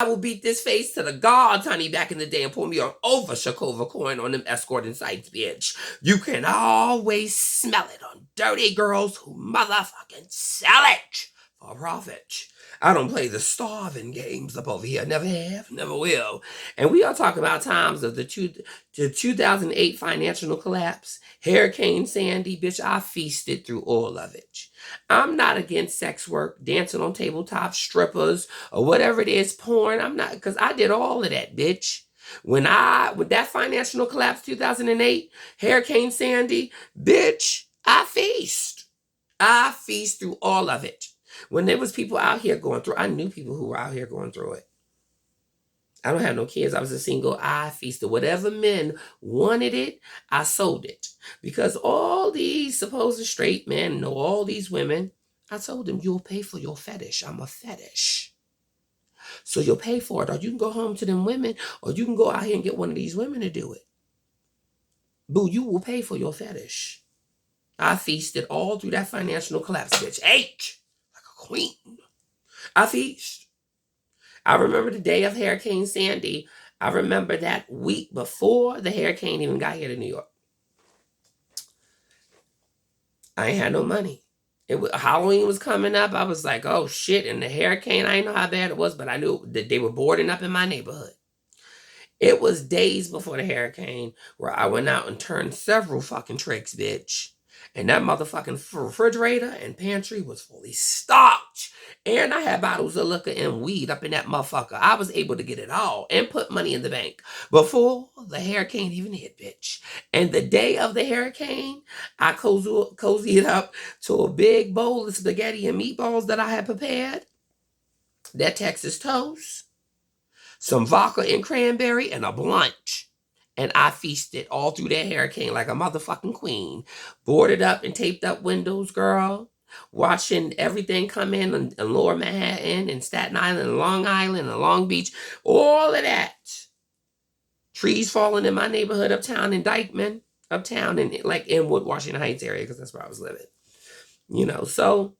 I will beat this face to the gods, honey, back in the day and pull me on over Shakova coin on them escorting sites, bitch. You can always smell it on dirty girls who motherfucking sell it for profit. I don't play the starving games up over here. Never have, never will. And we are talking about times of the 2008 financial collapse. Hurricane Sandy, bitch, I feasted through all of it. I'm not against sex work, dancing on tabletops, strippers, or whatever it is, porn. I'm not, because I did all of that, bitch. With that financial collapse 2008, Hurricane Sandy, bitch, I feast. I feast through all of it. When there was people out here going through, I knew people who were out here going through it. I don't have no kids. I was a single. I feasted. Whatever men wanted it, I sold it. Because all these supposed straight men know all these women. I told them, you'll pay for your fetish. I'm a fetish. So you'll pay for it. Or you can go home to them women, or you can go out here and get one of these women to do it. Boo, you will pay for your fetish. I feasted all through that financial collapse, bitch. H, like a queen. I feast. I remember the day of Hurricane Sandy. I remember that week before the hurricane even got here to New York. I ain't had no money. Halloween was coming up. I was like, oh shit. And the hurricane, I didn't know how bad it was, but I knew that they were boarding up in my neighborhood. It was days before the hurricane where I went out and turned several fucking tricks, bitch. And that motherfucking refrigerator and pantry was fully stocked. And I had bottles of liquor and weed up in that motherfucker. I was able to get it all and put money in the bank before the hurricane even hit, bitch. And the day of the hurricane, I cozied up to a big bowl of spaghetti and meatballs that I had prepared. That Texas toast, some vodka and cranberry, and a blunt. And I feasted all through that hurricane like a motherfucking queen. Boarded up and taped up windows, girl. Watching everything come in Lower Manhattan and Staten Island and Long Island and Long Beach. All of that. Trees falling in my neighborhood uptown in Dykeman. Uptown in like Inwood, Washington Heights area, because that's where I was living. You know, so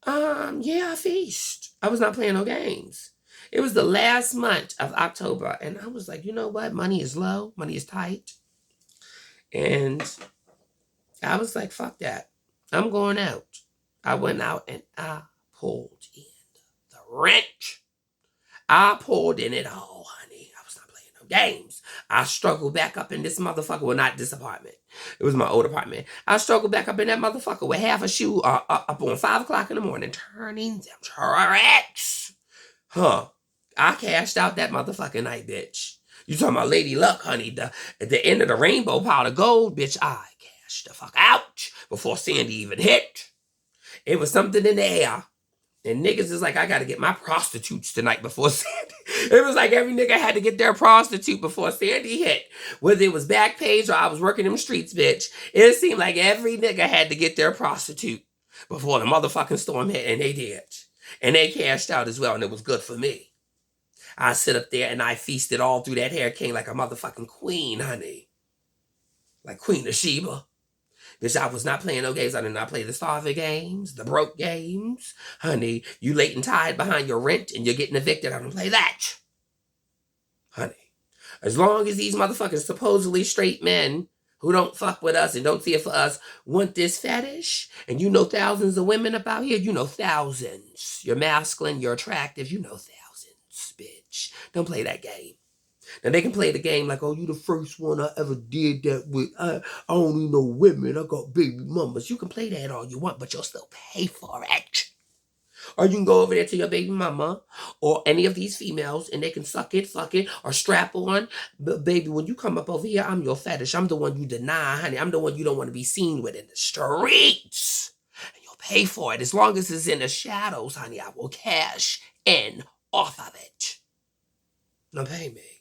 yeah, I feast. I was not playing no games. It was the last month of October, and I was like, you know what? Money is low. Money is tight. And I was like, fuck that. I'm going out. I went out and I pulled in the rent. I pulled in it all, honey. I was not playing no games. I struggled back up in this motherfucker. Well, not this apartment. It was my old apartment. I struggled back up in that motherfucker with half a shoe up on 5 o'clock in the morning, turning them tracks. Huh. I cashed out that motherfucking night, bitch. You talking about Lady Luck, honey. At the end of the rainbow pile of gold, bitch, I cashed the fuck out before Sandy even hit. It was something in the air. And niggas is like, I gotta get my prostitutes tonight before Sandy. It was like every nigga had to get their prostitute before Sandy hit. Whether it was Backpage or I was working them streets, bitch. It seemed like every nigga had to get their prostitute before the motherfucking storm hit. And they did. And they cashed out as well. And it was good for me. I sit up there and I feasted all through that hurricane like a motherfucking queen, honey. Like Queen of Sheba. Bitch, I was not playing no games. I did not play the starving games, the broke games. Honey, you late and tied behind your rent and you're getting evicted. I don't play that. Honey, as long as these motherfuckers, supposedly straight men who don't fuck with us and don't see it for us, want this fetish, and you know thousands of women up out here, you know thousands. You're masculine, you're attractive, you know thousands, bitch. Don't play that game. Now, they can play the game like, oh, you the first one I ever did that with. I don't need no women. I got baby mamas. You can play that all you want, but you'll still pay for it. Or you can go over there to your baby mama or any of these females and they can suck it, fuck it, or strap on. But baby, when you come up over here, I'm your fetish. I'm the one you deny, honey. I'm the one you don't want to be seen with in the streets. And you'll pay for it. As long as it's in the shadows, honey, I will cash in off of it. Now pay me.